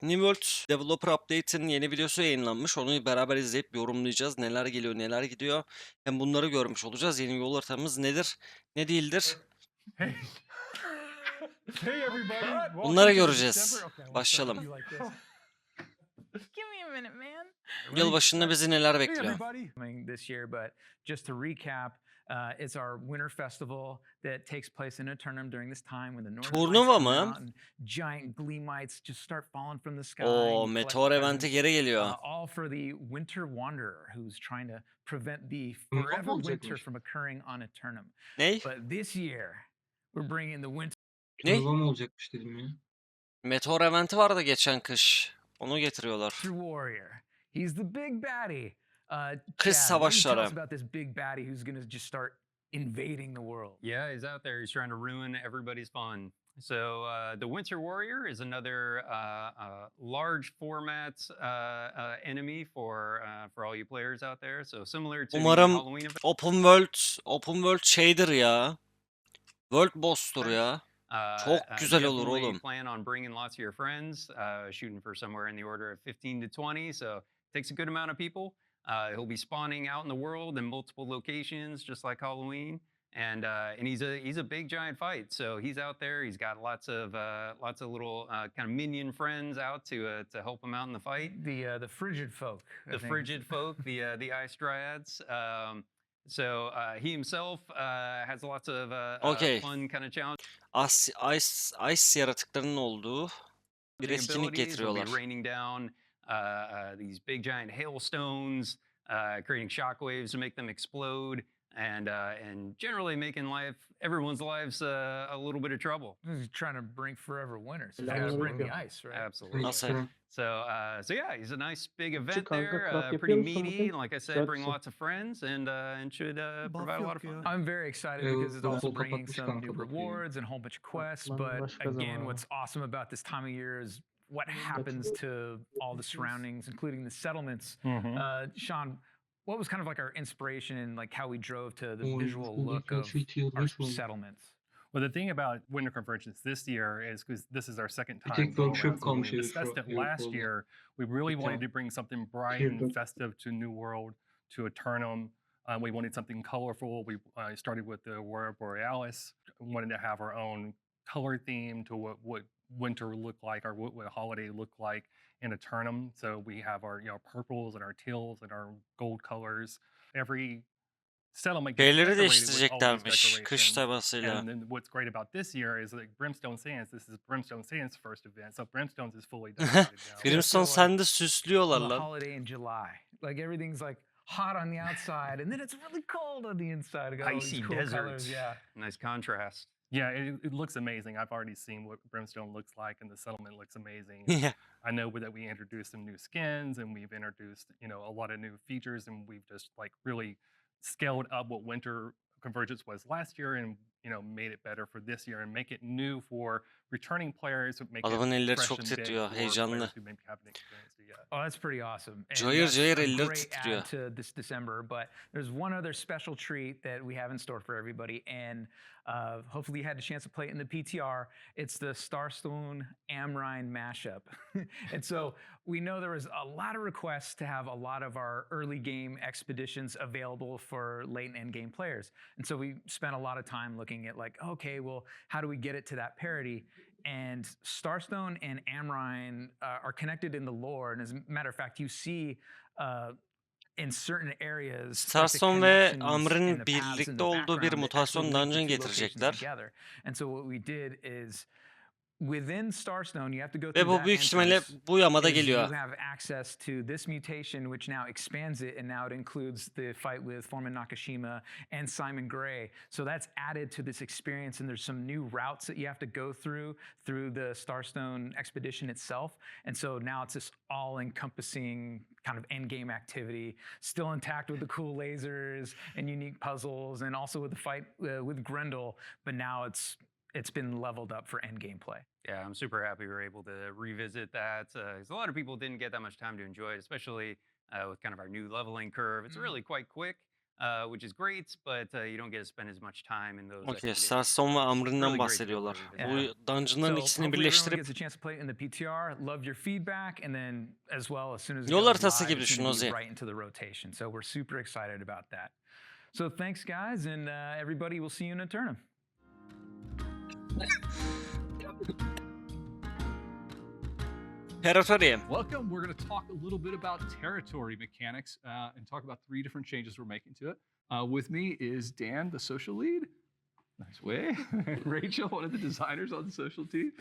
New World Developer Update'in yeni videosu yayınlanmış. Onu beraber izleyip yorumlayacağız. Neler geliyor, neler gidiyor. Hem bunları görmüş olacağız. Yeni yol haritamız nedir, ne değildir? Hey. Hey everybody. Bunları Welcome to göreceğiz. December. Okay, I wanna start Başlayalım. with you like this. Give me a minute, man. Ready? Yılbaşında bizi neler Hey bekliyor? everybody. This year, but just to recap, it's our winter festival that takes place in Eternum during this time when the northern lights Turnuva come mı? out and giant gleamites just start falling from the sky. O and you collect meteor eventi presents, geri geliyor. all for the winter wanderer who's trying to prevent the Turnuva forever mı winter olacakmış? from occurring on Eternum. Ney? But this year, we're bringing the winter Ne? Turnuva mı olacakmış dedim ya. Meteor eventi vardı geçen kış. Onu getiriyorlar. warrior. He's the big baddie. Kış Chad, why don't you tell us savaşları. about this big baddie who's going to just start invading the world? Yeah, he's out there. He's trying to ruin everybody's fun. So the Winter Warrior is another large format enemy for all you players out there. So similar to the Umarım Halloween event. Open World şeydir ya. World Boss'tur ya. Çok güzel olur Definitely oğlum. plan on bringing lots of your friends, shooting for somewhere in the order of 15 to 20. So it takes a good amount of people. He'll be spawning out in the world in multiple locations, just like Halloween. And he's a big giant fight. So he's out there. He's got lots of little kind of minion friends out to help him out in the fight. The frigid folk. I The think. frigid folk, the ice dryads. So he himself has lots of Okay. fun kind of challenges. Ice yaratıklarının olduğu bir etkinlik Abilities. They'll be getiriyorlar. raining down these big giant hailstones, creating shockwaves to make them explode, and generally making everyone's lives a little bit of trouble. He's trying to bring forever winter. So he's Helal got to bring the olsun. ice, right? Absolutely. Nasıl? So yeah, he's a nice big event kanka, there, craft pretty yapıyor musun meaty. bugün? Like I said, Güzel bring misin? lots of friends and should provide a lot of fun. I'm very excited Evet, because it's bu also okul bringing kapatmış some kanka new bakayım. rewards and a whole bunch of quests. Lan But başka again, zaman. what's awesome about this time of year is what happens to all the surroundings, including the settlements. Sean, what was kind of like our inspiration and like how we drove to the visual look of our settlements? Well, the thing about Winter Convergence this year is because this is our second Bir time tek going workshop around. So when kalmış we evet, discussed it yok last oldu. year, we really Bir wanted tane. to bring something bright Girdim. and festive to New World, to Eternum. We wanted something colorful. We started with the Aurora Borealis. We wanted to have our own color theme to what winter would look like or what holiday look like in Eternum. So we have our purples and our teals and our gold colors. Every settlement gets Şeyleri decorated with all these değiştireceklermiş kış decorations. temasıyla. And then what's great about this year is like Brimstone Sands. This is Brimstone Sands' first event, so Brimstone's is fully decorated now. Brimstone Sand'ı süslüyorlar The lan. holiday in July. Like everything's like hot on the outside and then it's really cold on the inside. Got all these Icy cool deserts. colors, yeah. Nice contrast. Yeah, it looks amazing. I've already seen what Brimstone looks like, and the settlement looks amazing. Yeah. I know that we introduced some new skins, and we've introduced a lot of new features, and we've just like really scaled up what Winter Convergence was last year, and made it better for this year, and make it new for returning players. Make Adamın it elleri fresh çok and big titriyor, for heyecanlı. players who maybe haven't experienced it yet. Oh, that's pretty awesome. And Cayır that's cayır a elleri great titriyor. add to this December, but there's one other special treat that we have in store for everybody, and hopefully you had a chance to play it in the PTR. It's the Starstone Amrine mashup. And so we know there was a lot of requests to have a lot of our early game expeditions available for late and end game players. And so we spent a lot of time looking at like, okay, well, how do we get it to that parity? And Starstone and Amrine are connected in the lore. And as a matter of fact, you see in certain areas Starstone ve Amr'ın birlikte olduğu bir mutasyon dungeon getirecekler. And so what we did is within Starstone, you have to go Ve through bu that büyük ihtimalle entrance. bu yamada You geliyor. have access to this mutation, which now expands it, and now it includes the fight with Foreman Nakashima and Simon Gray. So that's added to this experience, and there's some new routes that you have to go through the Starstone expedition itself. And so now it's this all-encompassing kind of end-game activity, still intact with the cool lasers and unique puzzles, and also with the fight with Grendel, but now it's been leveled up for end game play. Yeah, I'm super happy we were able to revisit that. 'Cause a lot of people didn't get that much time to enjoy it, especially with kind of our new leveling curve. It's really quite quick. which is great, but you don't get to spend as much time in those Okey, expeditions. Starstone ve Amr'ından Really great to be able bahsediyorlar. to visit. Yeah. Bu dungeon'ların So ikisini hopefully everyone birleştirip gets a chance to play it in the PTR. Love your feedback, and then as well as soon as it Yol goes haritası live, gibi it's düşün gonna be Ozi. right into the rotation. So we're super excited about that. So thanks, guys, and everybody. We'll see you in Eternum. Territory. Welcome. We're going to talk a little bit about territory mechanics and talk about 3 different changes we're making to it. With me is Dan, the social lead. Nice way. Rachel, one of the designers on the social team.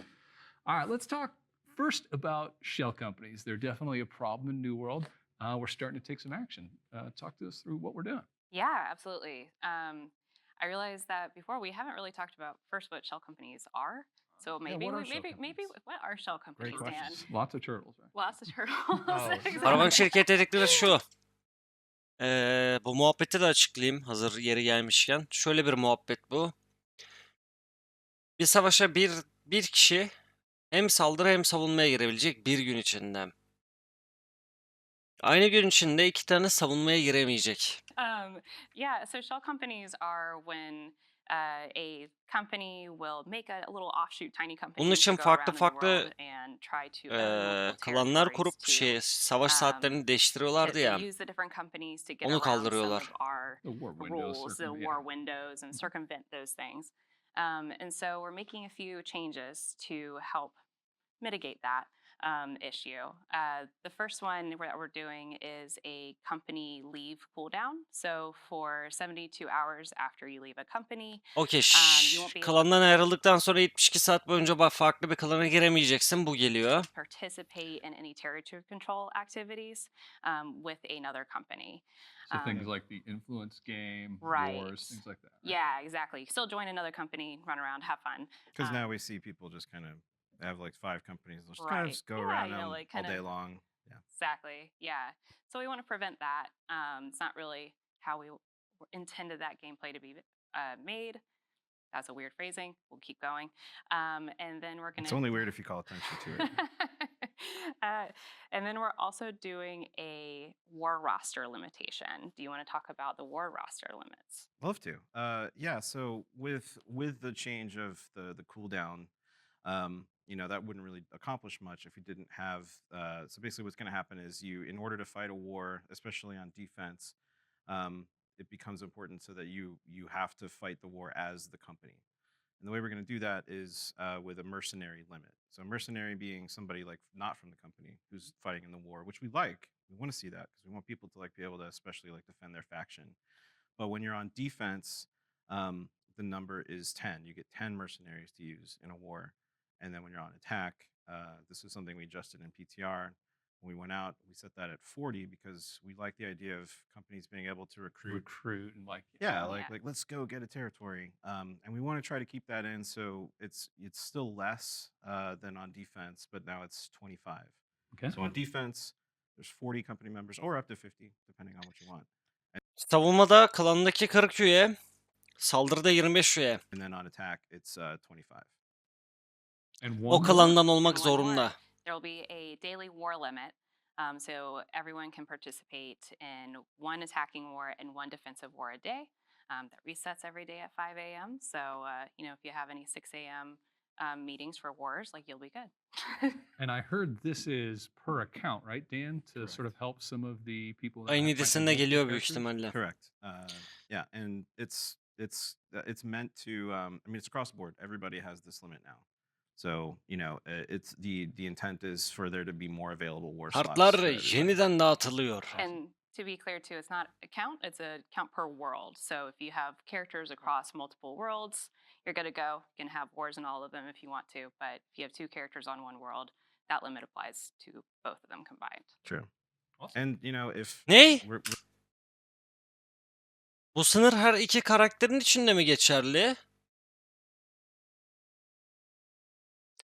All right, let's talk first about shell companies. They're definitely a problem in New World. We're starting to take some action. Talk to us through what we're doing. Yeah, absolutely. I realized that before we haven't really talked about first what shell companies are. So maybe what are we- shell maybe companies? what are shell Great companies, Dan? questions. Lots of turtles, right? Lots of turtles. Oh, Exactly. Arabanın şirket dedikleri şu. Bu muhabbeti de açıklayayım hazır yeri gelmişken. Şöyle bir muhabbet bu. Bir savaşa bir kişi hem saldırı hem savunmaya girebilecek bir gün içinde. Aynı gün içinde 2 tane savunmaya giremeyecek. Yeah, so shell companies are when a company will make a little offshoot tiny company Bunun için to go farklı around the farklı world and try to own multiple klanlar territories kurup to savaş saatlerini değiştiriyorlardı they ya. use the different companies to get Onu around some kaldırıyorlar. of our The war windows. rules, the circum- war yeah. windows, and circumvent those things. And so we're making a few changes to help mitigate that issue. The first one that we're doing is a company leave cooldown. So for 72 hours after you leave a company, Okey. you won't be able Klandan ayrıldıktan sonra 72 saat boyunca farklı bir klana giremeyeceksin. Bu geliyor. to participate in any territory control activities with another company. So things like the influence game, Right. wars, things like that. right? Yeah, exactly. Still join another company, run around, have fun. Because Um, now we see people just kind of have like 5 companies. They'll just kind Right. of just go Yeah, around you know, them like all kind day of- long. Yeah. Exactly. Yeah. So we want to prevent that. It's not really how we intended that gameplay to be made. That's a weird phrasing. We'll keep going. And then we're going It's only weird if you call attention to it. And then we're also doing a war roster limitation. Do you want to talk about the war roster limits? Love to. Yeah. So with the change of the cooldown, that wouldn't really accomplish much if you didn't have. So basically, what's going to happen is in order to fight a war, especially on defense, it becomes important so that you have to fight the war as the company. And the way we're going to do that is with a mercenary limit. So a mercenary being somebody like not from the company who's fighting in the war, which we like. We want to see that because we want people to be able to especially defend their faction. But when you're on defense, the number is 10. You get 10 mercenaries to use in a war. And then when you're on attack, this is something we adjusted in PTR. When we went out, we set that at 40 because we like the idea of companies being able to recruit And let's go get a territory, and we want to try to keep that in, so it's still less than on defense, but now it's 25. Okay. So on defense, there's 40 company members, or up to 50, depending on what you want. Savunmada klandaki 40 üye, saldırıda 25 üye. And then on attack, it's 25. And O one more. klandan olmak And one more. zorunda. There will be a daily war limit. So everyone can participate in one attacking war and one defensive war a day. That resets every day at 5 a.m. So, if you have any 6 a.m. Meetings for wars, you'll be good. And I heard this is per account, right, Dan? To sort of help some of the people. that Ayın might 7'sinde multiple geliyor büyük characters. ihtimalle. Correct. Yeah, and it's meant to. It's across the board. Everybody has this limit now. So it's the intent is for there to be more available war slots. Kartlar for everybody. yeniden dağıtılıyor. And to be clear too, it's not a count, it's a count per world. So if you have characters across multiple worlds, you're good to go. You can have wars in all of them if you want to, but if you have 2 characters on one world, that limit applies to both of them combined. True. Awesome. And if Ne? we're Bu sınır her 2 karakterin içinde mi geçerli?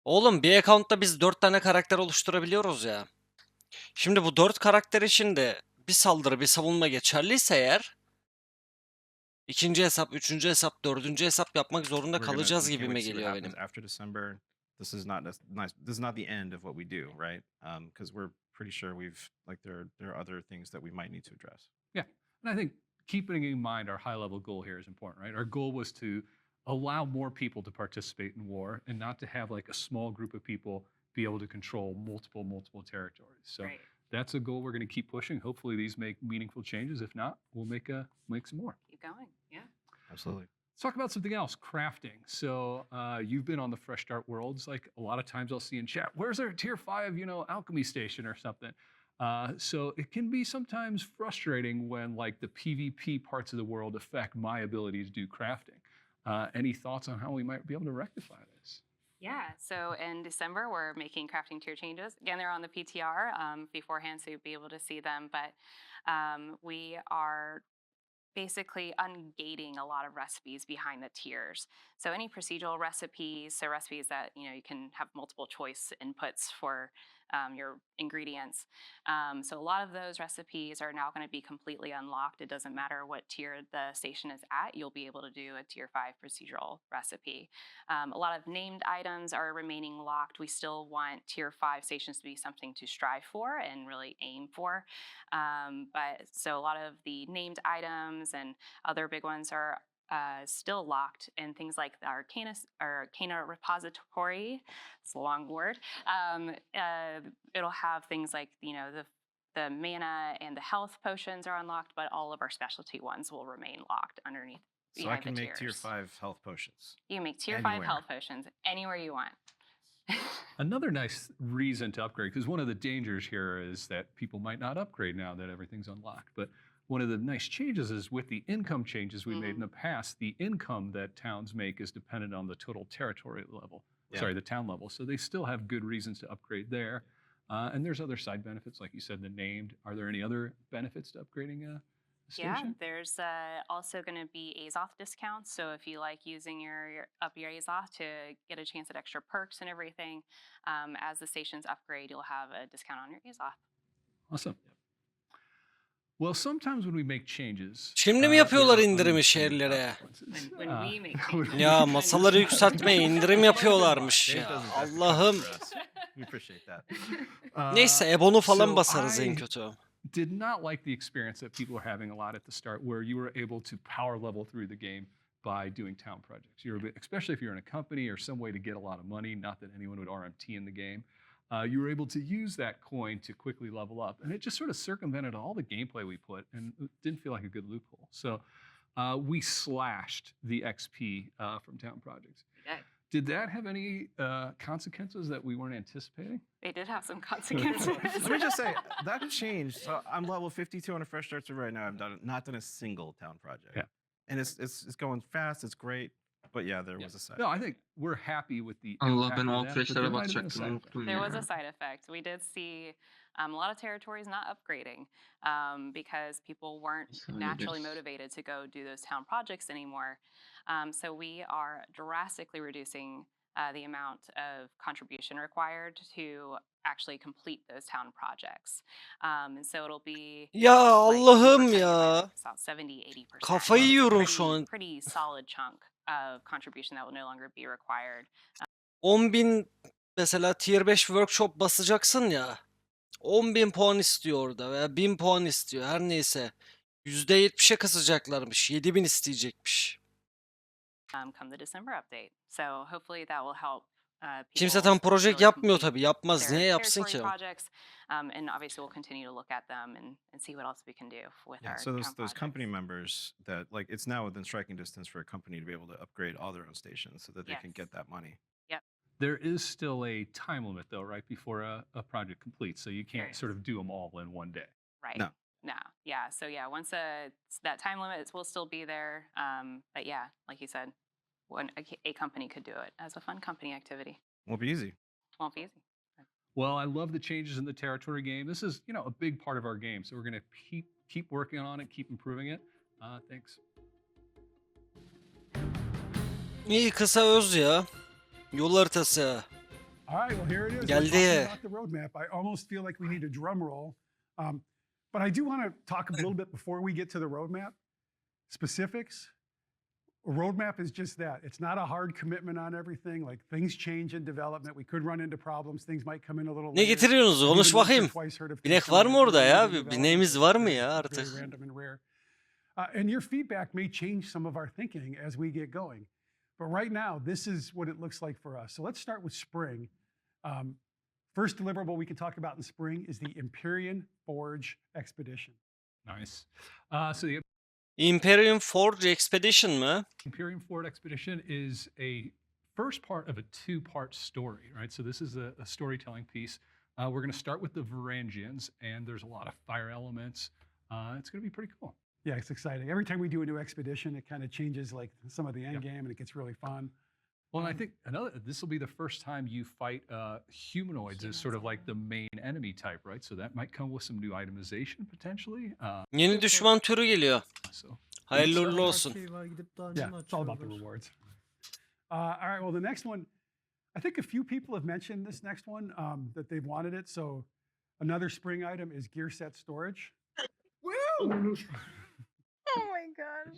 Oğlum bir account'ta biz 4 tane karakter oluşturabiliyoruz ya. Şimdi bu 4 karakter için de bir saldırı, bir savunma geçerliyse eğer ikinci hesap, üçüncü hesap, dördüncü hesap yapmak zorunda we're gonna- kalacağız we can't gibime wait to see what geliyor happens benim. after December. This is not nice. This is not the end of what we do, right? Because we're pretty sure there are other things that we might need to address. And I think keeping in mind our high-level goal here is important, right? Our goal was to allow more people to participate in war and not to have like a small group of people be able to control multiple territories. So Right. that's a goal we're going to keep pushing. Hopefully these make meaningful changes. If not, we'll make some more. Keep going. Yeah. Absolutely. Let's talk about something else, crafting. So you've been on the Fresh Start Worlds. Like a lot of times I'll see in chat, where's our tier 5, alchemy station or something? So it can be sometimes frustrating when like the PvP parts of the world affect my ability to do crafting. Any thoughts on how we might be able to rectify this? Yeah, so in December, we're making crafting tier changes. Again, they're on the PTR beforehand, so you'll be able to see them. But we are basically ungating a lot of recipes behind the tiers. So any procedural recipes, so recipes that you can have multiple choice inputs for your ingredients. So a lot of those recipes are now going to be completely unlocked. It doesn't matter what tier the station is at, you'll be able to do a tier 5 procedural recipe. A lot of named items are remaining locked. We still want tier 5 stations to be something to strive for and really aim for. But so a lot of the named items and other big ones are still locked, and things like the Arcana repository, it's a long word, it'll have things like the mana and the health potions are unlocked, but all of our specialty ones will remain locked underneath. So I can make tier tiers. 5 health potions. You can make tier Anywhere. 5 health potions anywhere you want. Another nice reason to upgrade, because one of the dangers here is that people might not upgrade now that everything's unlocked. But one of the nice changes is with the income changes we made in the past, the income that towns make is dependent on the total territory level. Yeah. Sorry, the town level. So they still have good reasons to upgrade there. And there's other side benefits, like you said, the named. Are there any other benefits to upgrading a Yeah, station? there's also going to be Azoth discounts. So if you like using your Azoth to get a chance at extra perks and everything, as the stations upgrade, you'll have a discount on your Azoth. Awesome. Well, sometimes when we make changes, Şimdi mi there yapıyorlar are indirimi unintended şehirlere? consequences. When we make when Ya we masaları make yükseltmeye indirim yapıyorlarmış Dave ya. does his best to Allah'ım. for us. We appreciate that. Neyse Ebon'u falan So basarız I en kötü. did not like the experience that people were having a lot at the start, where you were able to power level through the game by doing town projects. Especially if you're in a company or some way to get a lot of money, not that anyone would RMT in the game. You were able to use that coin to quickly level up. And it just sort of circumvented all the gameplay we put, and it didn't feel like a good loophole. So we slashed the XP from town projects. Did that have any consequences that we weren't anticipating? They did have some consequences. Let me just say, that changed. So I'm level 52 on a fresh start server right now. I've not done a single town project. Yeah. And it's going fast. It's great. But yeah, there was a side. No, I think we're happy with the Allah, impact ben of o that, but crash'lere there might have been a basacaktım, side unuttum There was ya. a side effect. We did see a lot of territories not upgrading because people weren't naturally motivated to go do those town projects anymore. So we are drastically reducing the amount of contribution required to actually complete those town projects. And so it'll be Ya like Allah'ım we're cutting ya. about 70-80%. Kafayı It's a yiyorum şu an. pretty solid chunk of contribution that will no longer be required. 10.000 mesela tier 5 workshop basacaksın ya. 10.000 puan istiyor orada veya 1000 puan istiyor her neyse. %70'e kısacaklarmış. 7.000 isteyecekmiş. Come the December update. So hopefully that will help Kimse people tam proje really yapmıyor complete tabii. Yapmaz. their Niye yapsın territory ki? projects. And obviously we'll continue to look at them and see what else we can do with Yeah, our so town those company projects. members that like it's now within striking distance for a company to be able to upgrade all their own stations so that they can Yes. get that money. There is still a time limit, though, right before a project completes. So you There can't is. sort of do them all in one day. Right. No. No. Yeah. So yeah, once that time limit will still be there. But yeah, like you said, when a company could do it as a fun company activity. Won't be easy. Won't be easy. Well, I love the changes in the territory game. This is, a big part of our game. So we're going to keep working on it, keep improving it. Thanks. İyi kısa öz ya. Yol haritası. All right, well, here it is. We're Geldi. talking about the roadmap. I almost feel like we need a drum roll. But I do want to talk a little bit before we get to the roadmap. Specifics. A roadmap is just that. It's not a hard commitment on everything. Like things change in development. We could run into problems. Things might come in a little Ne later. getiriyorsunuz? I've Konuş even once or bakayım. twice heard of things Binek coming var in mı orada early ya? in Bir development bineğimiz that's var mı very- ya very artık? random and rare. And your feedback may change some of our thinking as we get going. But right now, this is what it looks like for us. So let's start with spring. First deliverable we can talk about in spring is the Empyrean Forge Expedition. Nice. So the Imperium Forge Expedition mı? Imperium Forge Expedition is a first part of a two-part story, right? So this is a storytelling piece. We're going to start with the Varangians, and there's a lot of fire elements. It's going to be pretty cool. Yeah, it's exciting. Every time we do a new expedition, it kind of changes like some of the end game, and it gets really fun. Well, and I think this will be the first time you fight humanoids as sort of like the main enemy type, right? So that might come with some new itemization potentially. Yeni düşman türü geliyor. So Hayırlı uğurlu olsun. Yeah, it's all about the rewards. All right, well, the next one, I think a few people have mentioned this next one, that they've wanted it. So another spring item is gear set storage. Woo! Oh my gosh.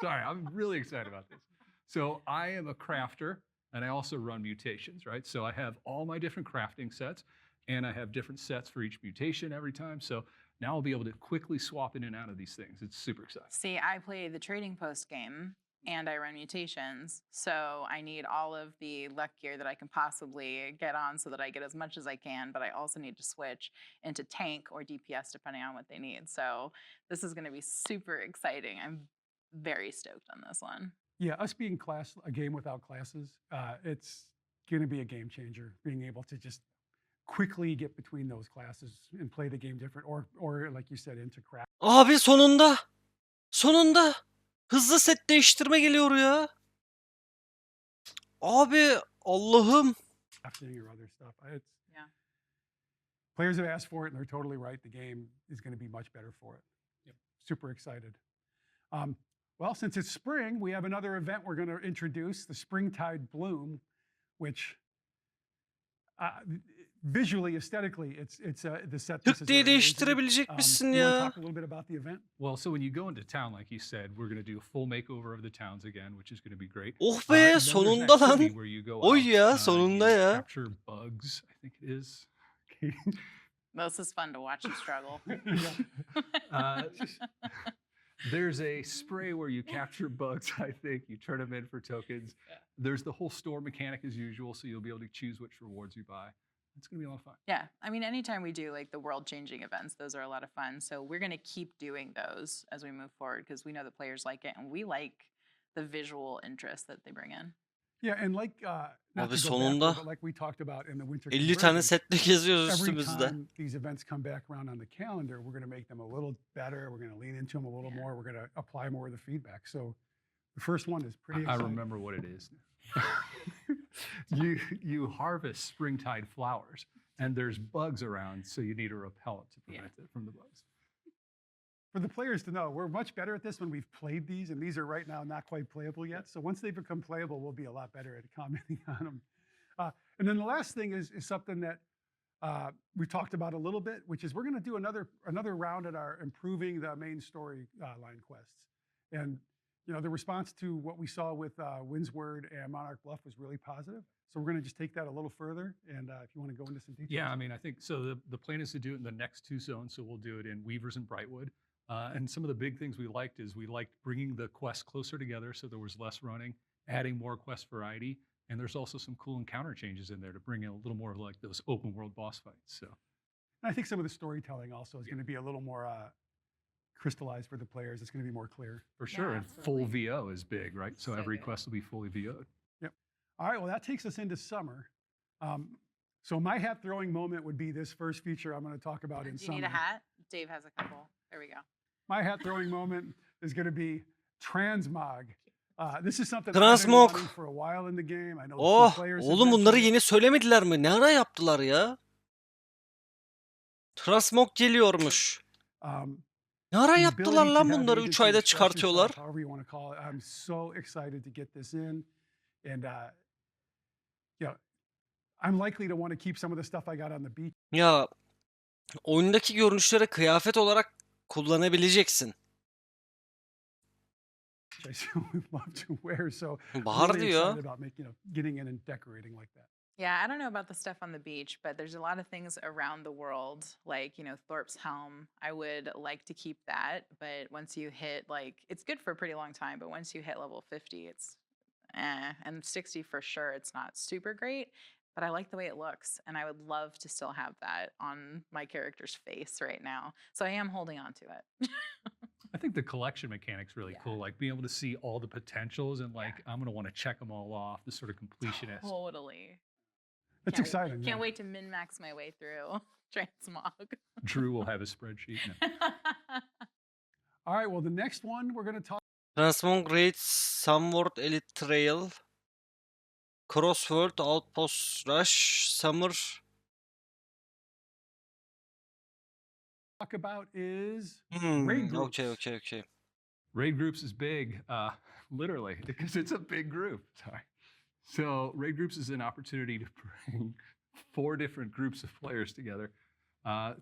sorry, I'm really excited about this. So I am a crafter, and I also run mutations, right? So I have all my different crafting sets, and I have different sets for each mutation every time. So now I'll be able to quickly swap in and out of these things. It's super exciting. See, I play the trading post game and I run mutations. So I need all of the luck gear that I can possibly get on so that I get as much as I can, but I also need to switch into tank or DPS depending on what they need. So this is going to be super exciting. I'm very stoked on this one. Yeah, us being a game without classes, it's going to be a game changer, being able to just quickly get between those classes and play the game different, or like you said, into craft. Abi sonunda. Sonunda. Hızlı set değiştirme geliyor ya. Abi Allah'ım. Crafting or other stuff. Yeah. Players have asked for it, and they're totally right. The game is going to be much better for it. Yep. Super excited. Well, since it's spring, we have another event we're going to introduce, the Springtide Bloom, which visually, aesthetically, it's the set. Tık diye değiştirebilecek misin You want to ya? talk a little bit about the event? Well, so when you go into town, like you said, we're going to do a full makeover of the towns again, which is going to be great. Oh And be then there's an sonunda activity lan. where you go Oy out, ya sonunda you ya. capture bugs, I think it is. This is fun to watch you struggle. Uh, There's a spray where you capture bugs, I think. You turn them in for tokens. There's the whole store mechanic as usual, so you'll be able to choose which rewards you buy. It's going to be a lot of fun. Yeah, I mean, anytime we do like the world-changing events, those are a lot of fun. So we're going to keep doing those as we move forward because we know that players like it, and we like the visual interest that they bring in. Yeah, and like not Abi to go sonunda backward, but like we talked about in the winter 50 tane conversion, setle geziyoruz every üstümüzde. time these events come back around on the calendar, we're going to make them a little better. We're going to lean into them a little more. We're going to apply more of the feedback. So the first one is pretty I exciting. remember what it is. you harvest springtide flowers, and there's bugs around, so you need a repellent to prevent it from the bugs. For the players to know, we're much better at this when we've played these, and these are right now not quite playable yet. So once they become playable, we'll be a lot better at commenting on them. And then the last thing is something that we talked about a little bit, which is we're going to do another round at our improving the main story line quests. And you know, the response to what we saw with Windsward and Monarch Bluff was really positive. So we're going to just take that a little further. And if you want to go into some details. Yeah, I mean, I think so. The plan is to do it in the next two zones. So we'll do it in Weavers and Brightwood. And some of the big things we liked is we liked bringing the quests closer together so there was less running, adding more quest variety, and there's also some cool encounter changes in there to bring in a little more of like those open world boss fights. So And I think some of the storytelling also is going to be a little more crystallized for the players. It's going to be more clear. for sure, Yeah, and full absolutely. VO is big, right? So So every good. quest will be fully VO'd. All right, well, that takes us into summer. So my hat throwing moment would be this first feature I'm going to talk about in Do you summer. need a hat? Dave has a couple. There we go. My hat throwing moment is going to be transmog. This is something I've been wanting Transmog. for a while in the game. I know Oh some players have oğlum bunları mentioned it. yeni söylemediler mi? Ne ara yaptılar ya? Transmog geliyormuş. Ne ara The yaptılar ability to lan have bunları agents 3 ayda express çıkartıyorlar? yourself, however you want to call it. I'm so excited to get this in. And I'm likely to want to keep some of the stuff I got on the beach. Ya oyundaki görünüşleri kıyafet olarak kullanabileceksin. Which I still would love to wear. So I'm Bahar really diyor. excited about getting in and decorating like that. Yeah, I don't know about the stuff on the beach, but there's a lot of things around the world, like, Thorpe's Helm. I would like to keep that, but once you hit, it's good for a pretty long time, but once you hit level 50, it's and 60 for sure, it's not super great, but I like the way it looks, and I would love to still have that on my character's face right now. So I am holding on to it. I think the collection mechanic's really Yeah. cool. Like being able to see all the potentials and like I'm gonna want to check them all off. The sort of completionist. Totally. It's Can't- exciting. Can't yeah. wait to min max my way through transmog. Drew will have a spreadsheet. No. All right. Well, the next one we're going to talk Transmog Raids, Sunward Elite Trail, Crossworld, Outpost Rush, Summer. about is raid groups. Okay. Raid groups is big, literally, because it's a big group. Sorry. So raid groups is an opportunity to bring 4 different groups of players together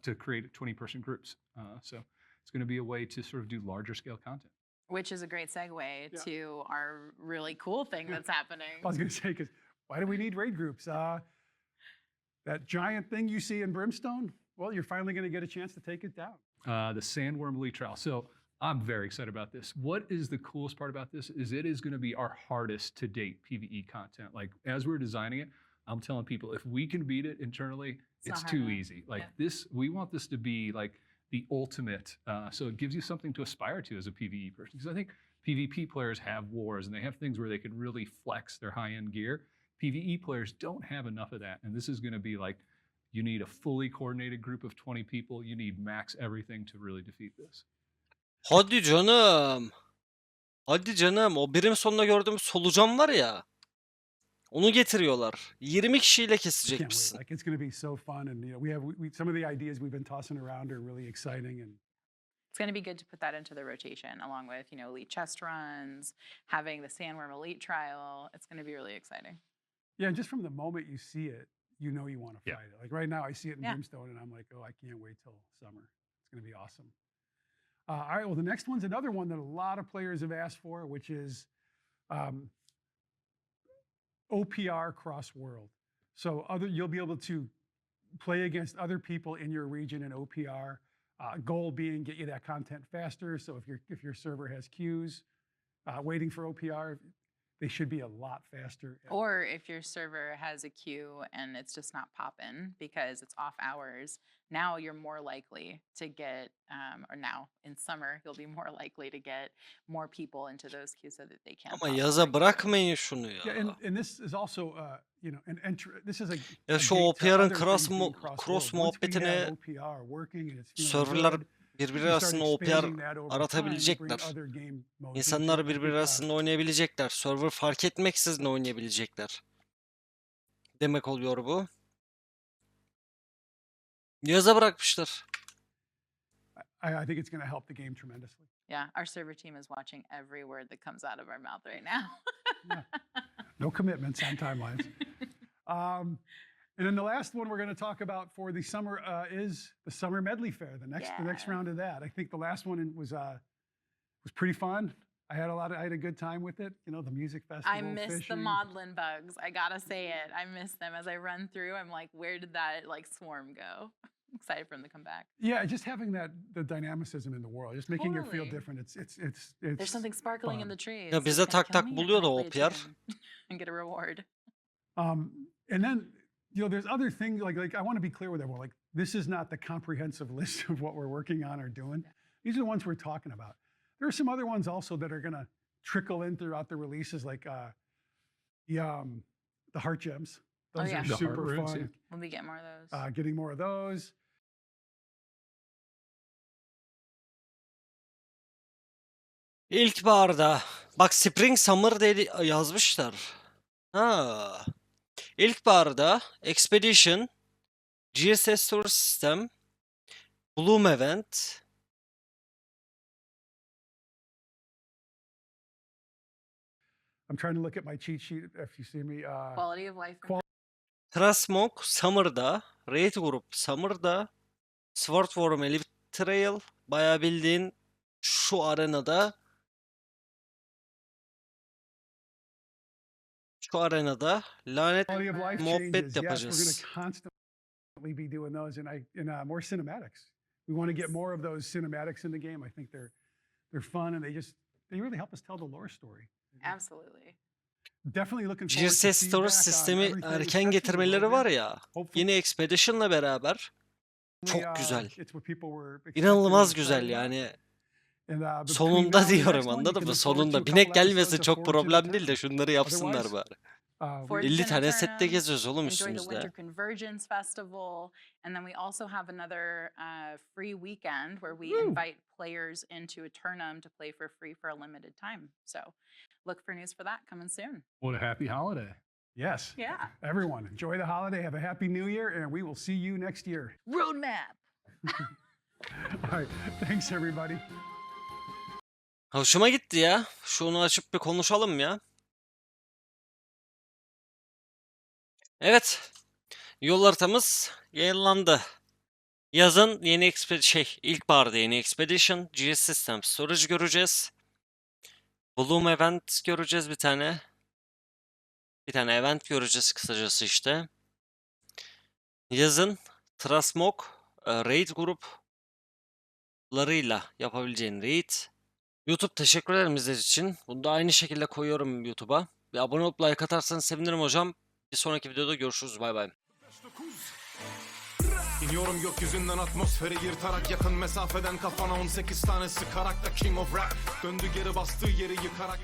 to create 20-person groups. So it's going to be a way to sort of do larger scale content. Which is a great segue Yeah. to our really cool thing that's happening. I was going to say, because why do we need raid groups? That giant thing you see in Brimstone, well, you're finally going to get a chance to take it down. The Sandworm Elite Trial. So I'm very excited about this. What is the coolest part about this is it is going to be our hardest to date PvE content. Like as we're designing it, I'm telling people if we can beat it internally, it's not too hard enough. easy. Like Yeah. this, we want this to be like the ultimate. So it gives you something to aspire to as a PvE person. Because I think PvP players have wars and they have things where they can really flex their high-end gear. PvE players don't have enough of that. And this is going to be like, you need a fully coordinated group of 20 people. You need max everything to really defeat this. Hadi canım. Hadi canım. O birim sonunda gördüğümüz solucan var ya. Onu getiriyorlar. 20 kişiyle I can't wait. kesecekmişsin. Like it's going to be so fun, and we some of the ideas we've been tossing around are really exciting, and It's going to be good to put that into the rotation along with, elite chest runs, having the Sandworm Elite Trial. It's going to be really exciting. yeah, and just from the moment you see it, you know you want to Yeah. fight it. Like right now, I see it in Yeah. Brimstone, and I'm like, oh, I can't wait till summer. It's going to be awesome. All right, well, the next one's another one that a lot of players have asked for, which is OPR cross world. So you'll be able to play against other people in your region in OPR. Goal being get you that content faster. So if your server has queues waiting for OPR, they should be a lot faster. Or if your server has a queue and it's just not popping because it's off hours, now you're more likely to get, or now in summer, you'll be more likely to get more people into those queues so that they can. Ama pop yaza more bırakmayın şunu ya. Yeah, and this is also an entry. This is a Ya a şu gate to OPR'ın other cross things being cross-world. cross Once we have muhabbetine OPR working and it's feeling serverlar good, birbiri we start arasında OPR expanding that over time to bring aratabilecekler. other game modes İnsanlar into it. I birbiri think, arasında oynayabilecekler. Server fark etmeksizin oynayabilecekler. Demek oluyor bu. Yaza bırakmışlar. I think it's going to help the game tremendously. Yeah, our server team is watching every word that comes out of our mouth right now. No commitments on timelines. And then the last one we're going to talk about for the summer is the Summer Medley Fair. The next Yeah. round of that. I think the last one was pretty fun. I had a good time with it. The music festival. I miss the fishing. maudlin bugs. I gotta say it. I miss them as I run through. I'm like, where did that swarm go? Excited for them to come back. Yeah, just having the dynamicism in the world, just making it feel Totally. different. It's There's something sparkling in fun. the trees. Ya It's bize gonna tak kill tak me if buluyor I da don't pay OPR. attention and get a reward. And then there's other things like I want to be clear with everyone. Like this is not the comprehensive list of what we're working on or doing. These are the ones we're talking about. There are some other ones also that are going to trickle in throughout the releases, like the heart gems. Oh, Those yeah. are The heart super runes, fun. yeah. When we get more of those. Getting more of those. İlkbaharda. Bak Spring Summer dedi yazmışlar. Ha. İlkbaharda Expedition, GSS Tour System, Bloom Event, I'm trying to look at my cheat sheet if you see me. Quality of life. Transmog Summer'da, Raid Group Summer'da, Swordworm Elite Trail, bayağı bildiğin şu arenada Şu arenada lanet Quality of life muhabbet changes. Yes, we're yapacağız. going to constantly be doing those and more cinematics. We want to get more of those cinematics in the game. I think they're fun and they really help us tell the lore story. Absolutely. Definitely looking forward to GSS Storage feedback on sistemi everything, erken especially the getirmeleri var roadmap. ya. Hopefully, Yeni Expedition'la beraber çok güzel. it's what people were expecting İnanılmaz and güzel excited about. yani. And, between Sonunda now and the diyorum next one, you anladın can mı? look forward to Sonunda. a Binek couple episodes gelmesi of çok Fortune problem değil de Eternal. şunları yapsınlar Otherwise, bari. Fortune 50 tane sette Eternal, geziyoruz oğlum enjoy the üstümüzde. Winter Convergence Festival, and then we also have another free weekend where we invite players into Eternum to play for free for a limited time. So look for news for that coming soon. What a happy holiday. Yes. Yeah. Everyone, enjoy the holiday. Have a happy new year, and we will see you next year. Roadmap. All right. Thanks, everybody. Hoşuma gitti ya. Şunu açıp bir konuşalım ya. Evet. Yol haritamız yayınlandı. Yazın yeni ilkbaharda yeni Expedition, GS System Storage göreceğiz. Bloom Event göreceğiz bir tane. Bir tane event göreceğiz kısacası işte. Yazın Trasmog raid gruplarıyla yapabileceğin raid. YouTube teşekkür ederim izlediğiniz için. Bunu da aynı şekilde koyuyorum YouTube'a. Bir abone olup like atarsanız sevinirim hocam. Bir sonraki videoda görüşürüz. Bay bay. İniyorum gökyüzünden atmosferi yırtarak yakın mesafeden kafana 18 tane sıkarak da King of Rap döndü geri bastığı yeri yıkarak